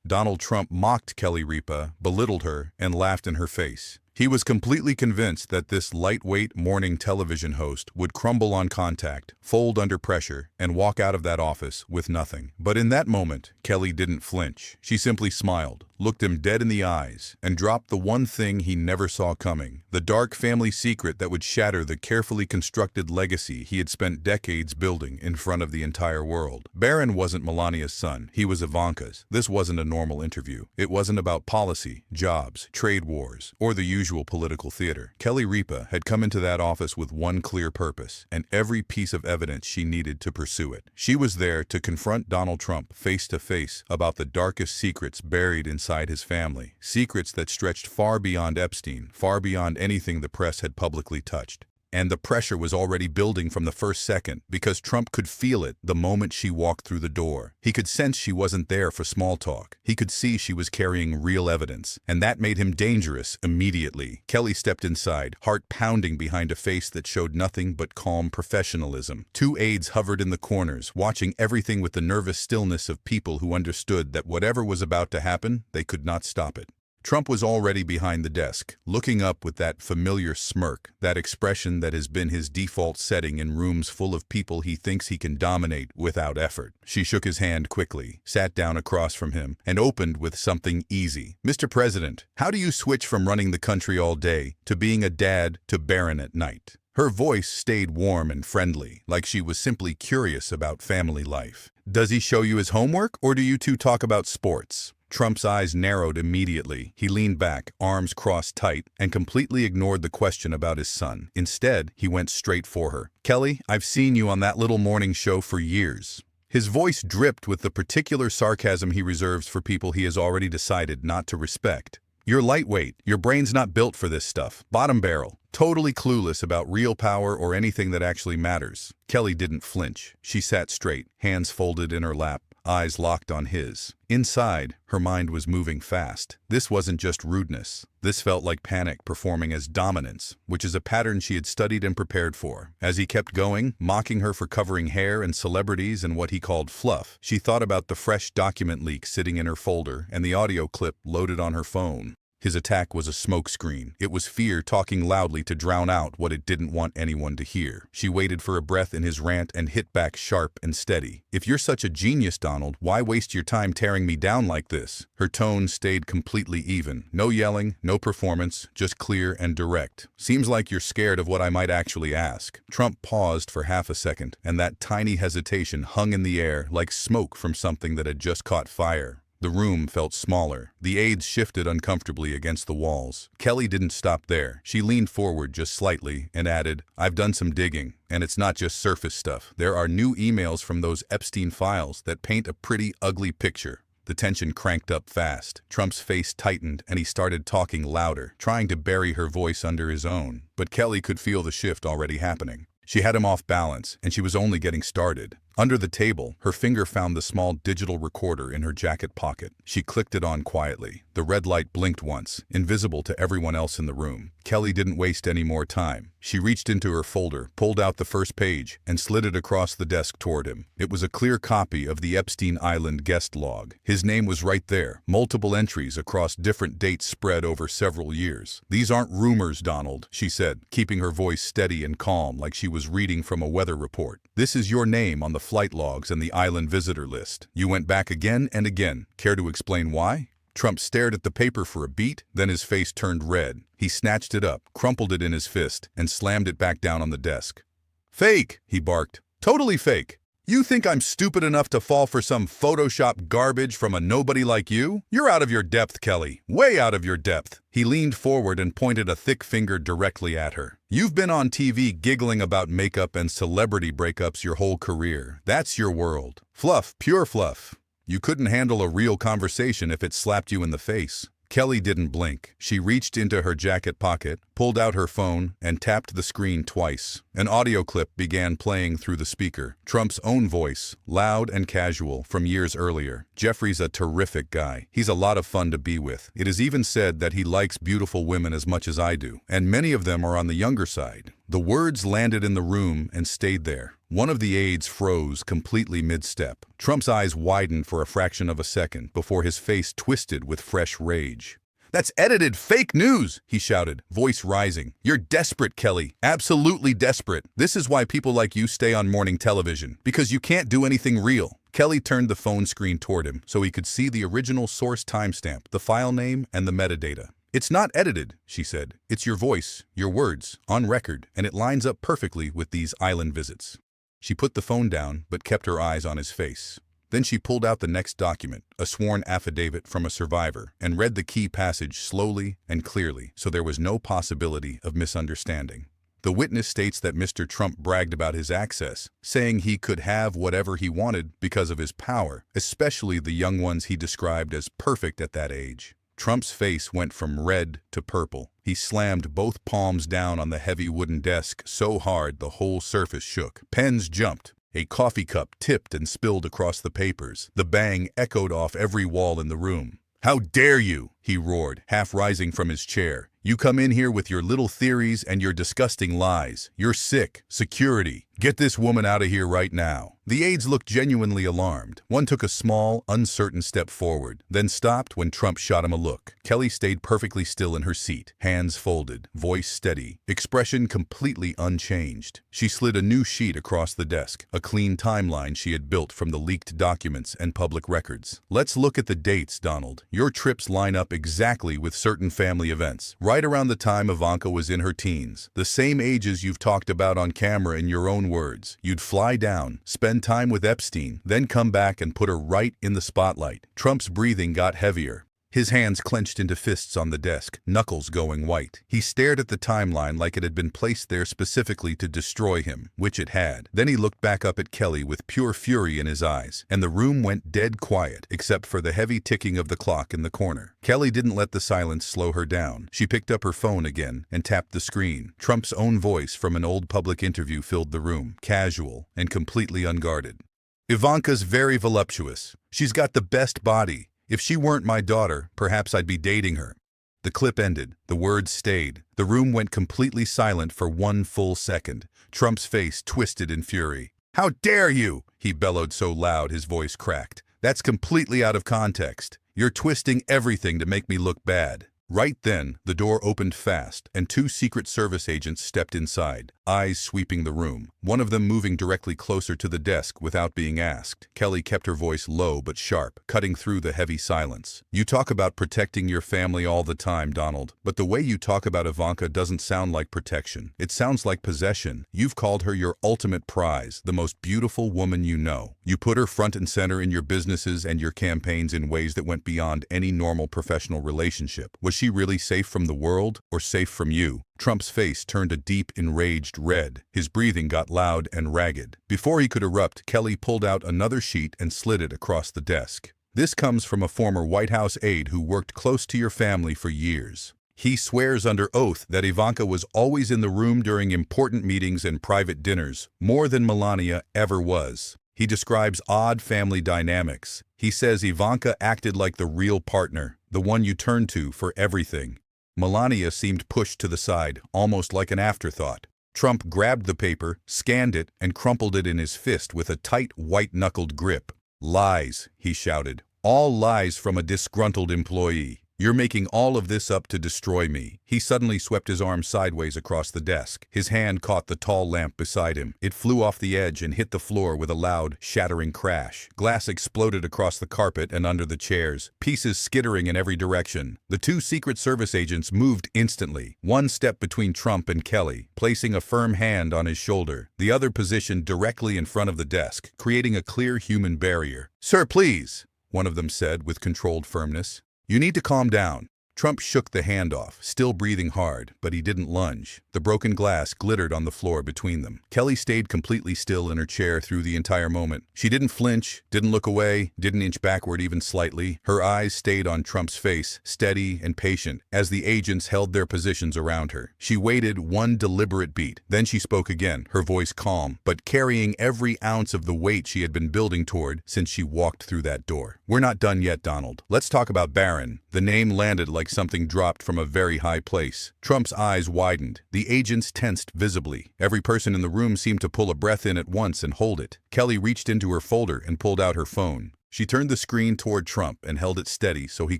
Donald Trump mocked Kelly Ripa, belittled her, and laughed in her face. He was completely convinced that this lightweight morning television host would crumble on contact, fold under pressure, and walk out of that office with nothing. But in that moment, Kelly didn't flinch. She simply smiled, looked him dead in the eyes, and dropped the one thing he never saw coming, the dark family secret that would shatter the carefully constructed legacy he had spent decades building in front of the entire world. Barron wasn't Melania's son, he was Ivanka's. This wasn't a normal interview. It wasn't about policy, jobs, trade wars, or the usual political theater. Kelly Ripa had come into that office with one clear purpose, and every piece of evidence she needed to pursue it. She was there to confront Donald Trump face to face about the darkest secrets buried inside his family, secrets that stretched far beyond Epstein, far beyond anything the press had publicly touched. And the pressure was already building from the first second, because Trump could feel it the moment she walked through the door. He could sense she wasn't there for small talk. He could see she was carrying real evidence, and that made him dangerous immediately. Kelly stepped inside, heart pounding behind a face that showed nothing but calm professionalism. Two aides hovered in the corners, watching everything with the nervous stillness of people who understood that whatever was about to happen, they could not stop it. Trump was already behind the desk, looking up with that familiar smirk, that expression that has been his default setting in rooms full of people he thinks he can dominate without effort. She shook his hand quickly, sat down across from him, and opened with something easy. "Mr. President, how do you switch from running the country all day to being a dad to Barron at night?" Her voice stayed warm and friendly, like she was simply curious about family life. "Does he show you his homework, or do you two talk about sports?" Trump's eyes narrowed immediately. He leaned back, arms crossed tight, and completely ignored the question about his son. Instead, he went straight for her. "Kelly, I've seen you on that little morning show for years." His voice dripped with the particular sarcasm he reserves for people he has already decided not to respect. "You're lightweight. Your brain's not built for this stuff. Bottom barrel. Totally clueless about real power or anything that actually matters." Kelly didn't flinch. She sat straight, hands folded in her lap, eyes locked on his. Inside, her mind was moving fast. This wasn't just rudeness. This felt like panic performing as dominance, which is a pattern she had studied and prepared for. As he kept going, mocking her for covering hair and celebrities and what he called fluff, she thought about the fresh document leak sitting in her folder and the audio clip loaded on her phone. His attack was a smokescreen. It was fear talking loudly to drown out what it didn't want anyone to hear. She waited for a breath in his rant and hit back sharp and steady. "If you're such a genius, Donald, why waste your time tearing me down like this?" Her tone stayed completely even. No yelling, no performance, just clear and direct. "Seems like you're scared of what I might actually ask." Trump paused for half a second, and that tiny hesitation hung in the air like smoke from something that had just caught fire. The room felt smaller. The aides shifted uncomfortably against the walls. Kelly didn't stop there. She leaned forward just slightly and added, "I've done some digging, and it's not just surface stuff. There are new emails from those Epstein files that paint a pretty ugly picture." The tension cranked up fast. Trump's face tightened and he started talking louder, trying to bury her voice under his own. But Kelly could feel the shift already happening. She had him off balance, and she was only getting started. Under the table, her finger found the small digital recorder in her jacket pocket. She clicked it on quietly. The red light blinked once, invisible to everyone else in the room. Kelly didn't waste any more time. She reached into her folder, pulled out the first page, and slid it across the desk toward him. It was a clear copy of the Epstein Island guest log. His name was right there, multiple entries across different dates spread over several years. "These aren't rumors, Donald," she said, keeping her voice steady and calm like she was reading from a weather report. "This is your name on the flight logs and the island visitor list. You went back again and again. Care to explain why?" Trump stared at the paper for a beat, then his face turned red. He snatched it up, crumpled it in his fist, and slammed it back down on the desk. "Fake!" he barked. "Totally fake! You think I'm stupid enough to fall for some Photoshop garbage from a nobody like you? You're out of your depth, Kelly. Way out of your depth." He leaned forward and pointed a thick finger directly at her. "You've been on TV giggling about makeup and celebrity breakups your whole career. That's your world. Fluff, pure fluff. You couldn't handle a real conversation if it slapped you in the face." Kelly didn't blink. She reached into her jacket pocket, pulled out her phone, and tapped the screen twice. An audio clip began playing through the speaker. Trump's own voice, loud and casual, from years earlier. "Jeffrey's a terrific guy. He's a lot of fun to be with. It is even said that he likes beautiful women as much as I do, and many of them are on the younger side. The words landed in the room and stayed there. One of the aides froze completely mid-step. Trump's eyes widened for a fraction of a second before his face twisted with fresh rage. "That's edited fake news!" he shouted, voice rising. "You're desperate, Kelly. Absolutely desperate. This is why people like you stay on morning television, because you can't do anything real." Kelly turned the phone screen toward him so he could see the original source timestamp, the file name, and the metadata. "It's not edited," she said. "It's your voice, your words, on record, and it lines up perfectly with these island visits." She put the phone down, but kept her eyes on his face. Then she pulled out the next document, a sworn affidavit from a survivor, and read the key passage slowly and clearly, so there was no possibility of misunderstanding. The witness states that Mr. Trump bragged about his access, saying he could have whatever he wanted because of his power, especially the young ones he described as perfect at that age. Trump's face went from red to purple. He slammed both palms down on the heavy wooden desk so hard the whole surface shook. Pens jumped. A coffee cup tipped and spilled across the papers. The bang echoed off every wall in the room. "How dare you!" he roared, half rising from his chair. "You come in here with your little theories and your disgusting lies. You're sick. Security. Get this woman out of here right now." The aides looked genuinely alarmed. One took a small, uncertain step forward, then stopped when Trump shot him a look. Kelly stayed perfectly still in her seat, hands folded, voice steady, expression completely unchanged. She slid a new sheet across the desk, a clean timeline she had built from the leaked documents and public records. "Let's look at the dates, Donald. Your trips line up exactly with certain family events, right around the time Ivanka was in her teens. The same ages you've talked about on camera in your own words. You'd fly down, spend time with Epstein, then come back and put her right in the spotlight." Trump's breathing got heavier. His hands clenched into fists on the desk, knuckles going white. He stared at the timeline like it had been placed there specifically to destroy him, which it had. Then he looked back up at Kelly with pure fury in his eyes, and the room went dead quiet, except for the heavy ticking of the clock in the corner. Kelly didn't let the silence slow her down. She picked up her phone again and tapped the screen. Trump's own voice from an old public interview filled the room, casual and completely unguarded. "Ivanka's very voluptuous. She's got the best body. If she weren't my daughter, perhaps I'd be dating her." The clip ended. The words stayed. The room went completely silent for one full second. Trump's face twisted in fury. "How dare you!" he bellowed so loud his voice cracked. "That's completely out of context. You're twisting everything to make me look bad." Right then, the door opened fast, and two Secret Service agents stepped inside, eyes sweeping the room, one of them moving directly closer to the desk without being asked. Kelly kept her voice low but sharp, cutting through the heavy silence. "You talk about protecting your family all the time, Donald, but the way you talk about Ivanka doesn't sound like protection. It sounds like possession. You've called her your ultimate prize, the most beautiful woman you know. You put her front and center in your businesses and your campaigns in ways that went beyond any normal professional relationship. Was she really safe from the world, or safe from you?" Trump's face turned a deep, enraged red. His breathing got loud and ragged. Before he could erupt, Kelly pulled out another sheet and slid it across the desk. "This comes from a former White House aide who worked close to your family for years. He swears under oath that Ivanka was always in the room during important meetings and private dinners, more than Melania ever was. He describes odd family dynamics. He says Ivanka acted like the real partner, the one you turn to for everything. Melania seemed pushed to the side, almost like an afterthought." Trump grabbed the paper, scanned it, and crumpled it in his fist with a tight, white-knuckled grip. "Lies," he shouted. "All lies from a disgruntled employee. You're making all of this up to destroy me." He suddenly swept his arm sideways across the desk. His hand caught the tall lamp beside him. It flew off the edge and hit the floor with a loud, shattering crash. Glass exploded across the carpet and under the chairs, pieces skittering in every direction. The two Secret Service agents moved instantly. One stepped between Trump and Kelly, placing a firm hand on his shoulder. The other positioned directly in front of the desk, creating a clear human barrier. "Sir, please," one of them said with controlled firmness. "You need to calm down." Trump shook the hand off, still breathing hard, but he didn't lunge. The broken glass glittered on the floor between them. Kelly stayed completely still in her chair through the entire moment. She didn't flinch, didn't look away, didn't inch backward even slightly. Her eyes stayed on Trump's face, steady and patient, as the agents held their positions around her. She waited one deliberate beat. Then she spoke again, her voice calm, but carrying every ounce of the weight she had been building toward since she walked through that door. "We're not done yet, Donald. Let's talk about Barron." The name landed like like something dropped from a very high place. Trump's eyes widened. The agents tensed visibly. Every person in the room seemed to pull a breath in at once and hold it. Kelly reached into her folder and pulled out her phone. She turned the screen toward Trump and held it steady so he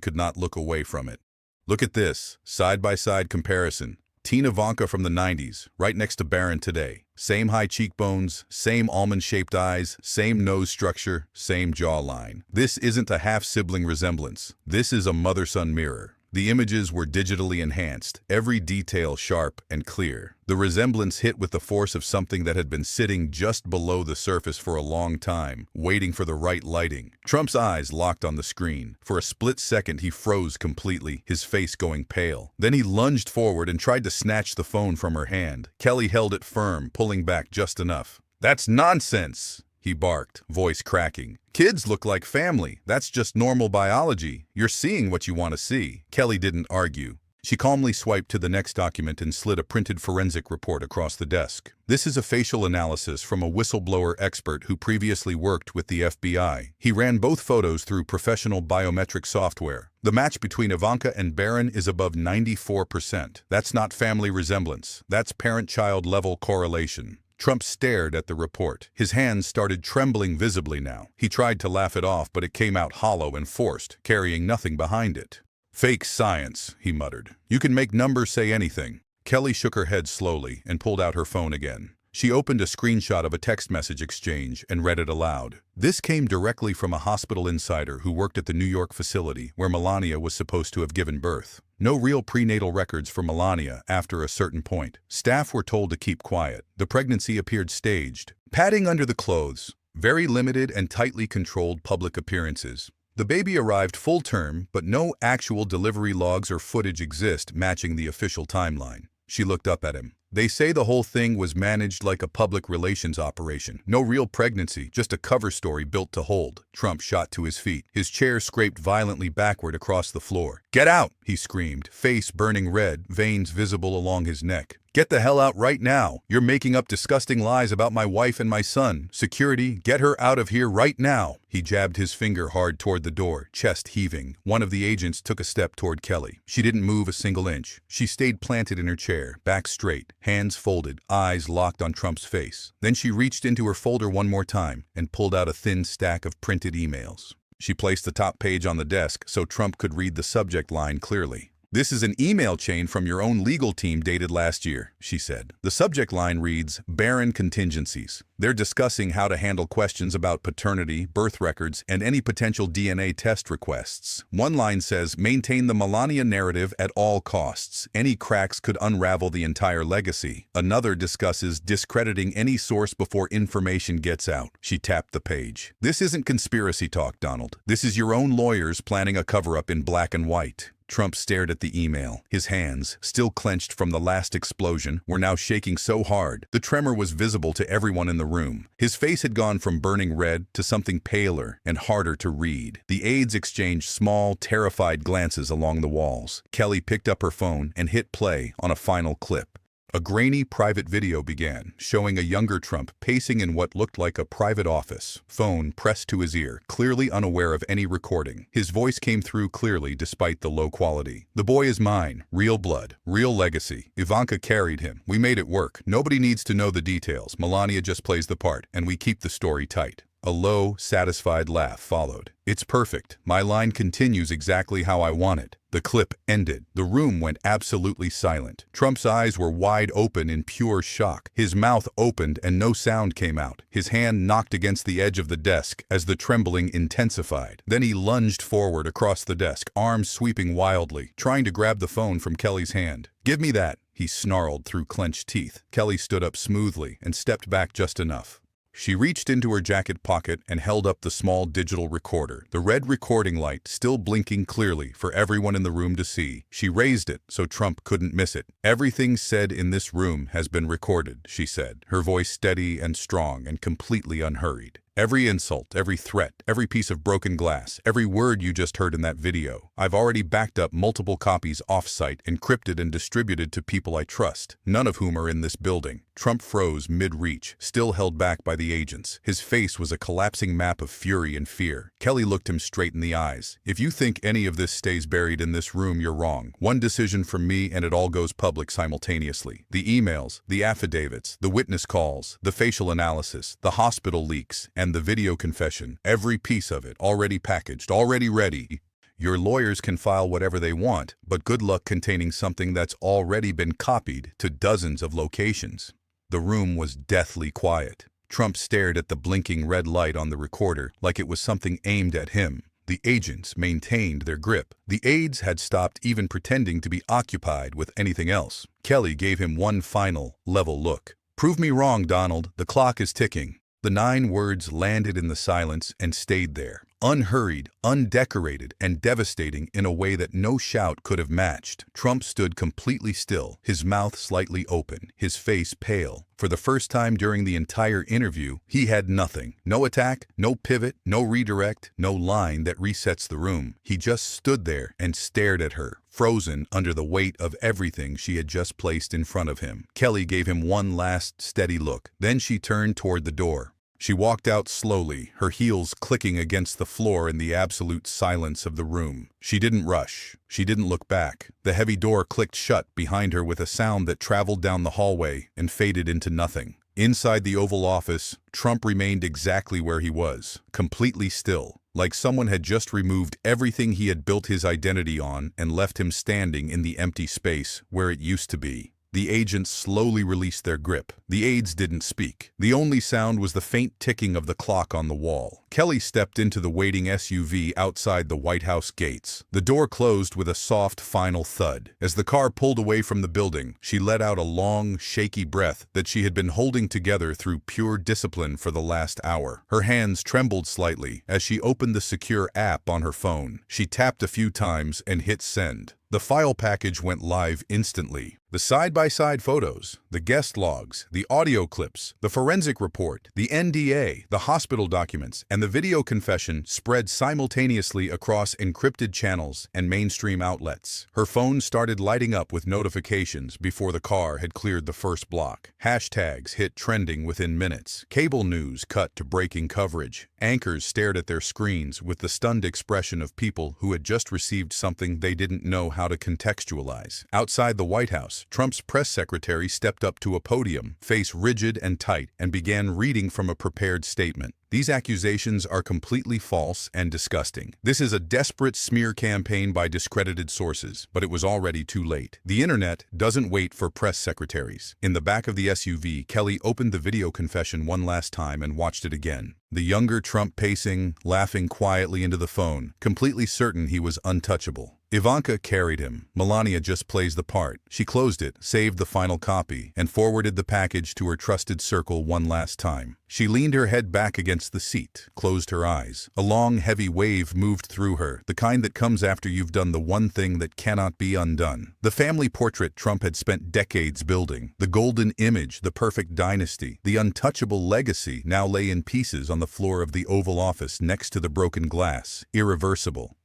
could not look away from it. Look at this, side-by-side comparison. Teen Ivanka from the 90s, right next to Barron today. Same high cheekbones, same almond-shaped eyes, same nose structure, same jawline. This isn't a half-sibling resemblance. This is a mother-son mirror. The images were digitally enhanced, every detail sharp and clear. The resemblance hit with the force of something that had been sitting just below the surface for a long time, waiting for the right lighting. Trump's eyes locked on the screen. For a split second, he froze completely, his face going pale. Then he lunged forward and tried to snatch the phone from her hand. Kelly held it firm, pulling back just enough. "That's nonsense!" he barked, voice cracking. "Kids look like family. That's just normal biology. You're seeing what you want to see." Kelly didn't argue. She calmly swiped to the next document and slid a printed forensic report across the desk. This is a facial analysis from a whistleblower expert who previously worked with the FBI. He ran both photos through professional biometric software. The match between Ivanka and Barron is above 94%. That's not family resemblance. That's parent-child level correlation. Trump stared at the report. His hands started trembling visibly now. He tried to laugh it off, but it came out hollow and forced, carrying nothing behind it. "Fake science," he muttered. "You can make numbers say anything." Kelly shook her head slowly and pulled out her phone again. She opened a screenshot of a text message exchange and read it aloud. This came directly from a hospital insider who worked at the New York facility where Melania was supposed to have given birth. No real prenatal records for Melania after a certain point. Staff were told to keep quiet. The pregnancy appeared staged. Padding under the clothes. Very limited and tightly controlled public appearances. The baby arrived full term, but no actual delivery logs or footage exist matching the official timeline. She looked up at him. "They say the whole thing was managed like a public relations operation. No real pregnancy, just a cover story built to hold." Trump shot to his feet. His chair scraped violently backward across the floor. "Get out!" he screamed, face burning red, veins visible along his neck. "Get the hell out right now! You're making up disgusting lies about my wife and my son. Security, get her out of here right now!" He jabbed his finger hard toward the door, chest heaving. One of the agents took a step toward Kelly. She didn't move a single inch. She stayed planted in her chair, back straight, hands folded, eyes locked on Trump's face. Then she reached into her folder one more time and pulled out a thin stack of printed emails. She placed the top page on the desk so Trump could read the subject line clearly. "This is an email chain from your own legal team dated last year," she said. The subject line reads, "Barron contingencies." They're discussing how to handle questions about paternity, birth records, and any potential DNA test requests. One line says, "Maintain the Melania narrative at all costs. Any cracks could unravel the entire legacy." Another discusses discrediting any source before information gets out. She tapped the page. "This isn't conspiracy talk, Donald. This is your own lawyers planning a cover-up in black and white." Trump stared at the email. His hands, still clenched from the last explosion, were now shaking so hard. The tremor was visible to everyone in the room. His face had gone from burning red to something paler and harder to read. The aides exchanged small, terrified glances along the walls. Kelly picked up her phone and hit play on a final clip. A grainy private video began, showing a younger Trump pacing in what looked like a private office, phone pressed to his ear, clearly unaware of any recording. His voice came through clearly despite the low quality. "The boy is mine. Real blood. Real legacy. Ivanka carried him. We made it work. Nobody needs to know the details. Melania just plays the part, and we keep the story tight." A low, satisfied laugh followed. "It's perfect. My line continues exactly how I want it." The clip ended. The room went absolutely silent. Trump's eyes were wide open in pure shock. His mouth opened and no sound came out. His hand knocked against the edge of the desk as the trembling intensified. Then he lunged forward across the desk, arms sweeping wildly, trying to grab the phone from Kelly's hand. "Give me that," he snarled through clenched teeth. Kelly stood up smoothly and stepped back just enough. She reached into her jacket pocket and held up the small digital recorder, the red recording light still blinking clearly for everyone in the room to see. She raised it so Trump couldn't miss it. "Everything said in this room has been recorded," she said, her voice steady and strong and completely unhurried. Every insult, every threat, every piece of broken glass, every word you just heard in that video. I've already backed up multiple copies off-site, encrypted and distributed to people I trust, none of whom are in this building. Trump froze mid-reach, still held back by the agents. His face was a collapsing map of fury and fear. Kelly looked him straight in the eyes. If you think any of this stays buried in this room, you're wrong. One decision from me and it all goes public simultaneously. The emails, the affidavits, the witness calls, the facial analysis, the hospital leaks, and the video confession. Every piece of it, already packaged, already ready. Your lawyers can file whatever they want, but good luck containing something that's already been copied to dozens of locations. The room was deathly quiet. Trump stared at the blinking red light on the recorder like it was something aimed at him. The agents maintained their grip. The aides had stopped even pretending to be occupied with anything else. Kelly gave him one final, level look. "Prove me wrong, Donald. The clock is ticking." The 9 words landed in the silence and stayed there, unhurried, undecorated, and devastating in a way that no shout could have matched. Trump stood completely still, his mouth slightly open, his face pale. For the first time during the entire interview, he had nothing. No attack, no pivot, no redirect, no line that resets the room. He just stood there and stared at her, frozen under the weight of everything she had just placed in front of him. Kelly gave him one last steady look. Then she turned toward the door. She walked out slowly, her heels clicking against the floor in the absolute silence of the room. She didn't rush. She didn't look back. The heavy door clicked shut behind her with a sound that traveled down the hallway and faded into nothing. Inside the Oval Office, Trump remained exactly where he was, completely still, like someone had just removed everything he had built his identity on and left him standing in the empty space where it used to be. The agents slowly released their grip. The aides didn't speak. The only sound was the faint ticking of the clock on the wall. Kelly stepped into the waiting SUV outside the White House gates. The door closed with a soft, final thud. As the car pulled away from the building, she let out a long, shaky breath that she had been holding together through pure discipline for the last hour. Her hands trembled slightly as she opened the secure app on her phone. She tapped a few times and hit send. The file package went live instantly. The side-by-side photos, the guest logs, the audio clips, the forensic report, the NDA, the hospital documents, and the video confession spread simultaneously across encrypted channels and mainstream outlets. Her phone started lighting up with notifications before the car had cleared the first block. Hashtags hit trending within minutes. Cable news cut to breaking coverage. Anchors stared at their screens with the stunned expression of people who had just received something they didn't know how to contextualize. Outside the White House, Trump's press secretary stepped up to a podium, face rigid and tight, and began reading from a prepared statement. These accusations are completely false and disgusting. This is a desperate smear campaign by discredited sources, but it was already too late. The internet doesn't wait for press secretaries. In the back of the SUV, Kelly opened the video confession one last time and watched it again. The younger Trump pacing, laughing quietly into the phone, completely certain he was untouchable. Ivanka carried him. Melania just plays the part. She closed it, saved the final copy, and forwarded the package to her trusted circle one last time. She leaned her head back against the seat, closed her eyes. A long, heavy wave moved through her, the kind that comes after you've done the one thing that cannot be undone. The family portrait Trump had spent decades building, the golden image, the perfect dynasty, the untouchable legacy now lay in pieces on the floor of the Oval Office next to the broken glass, irreversible.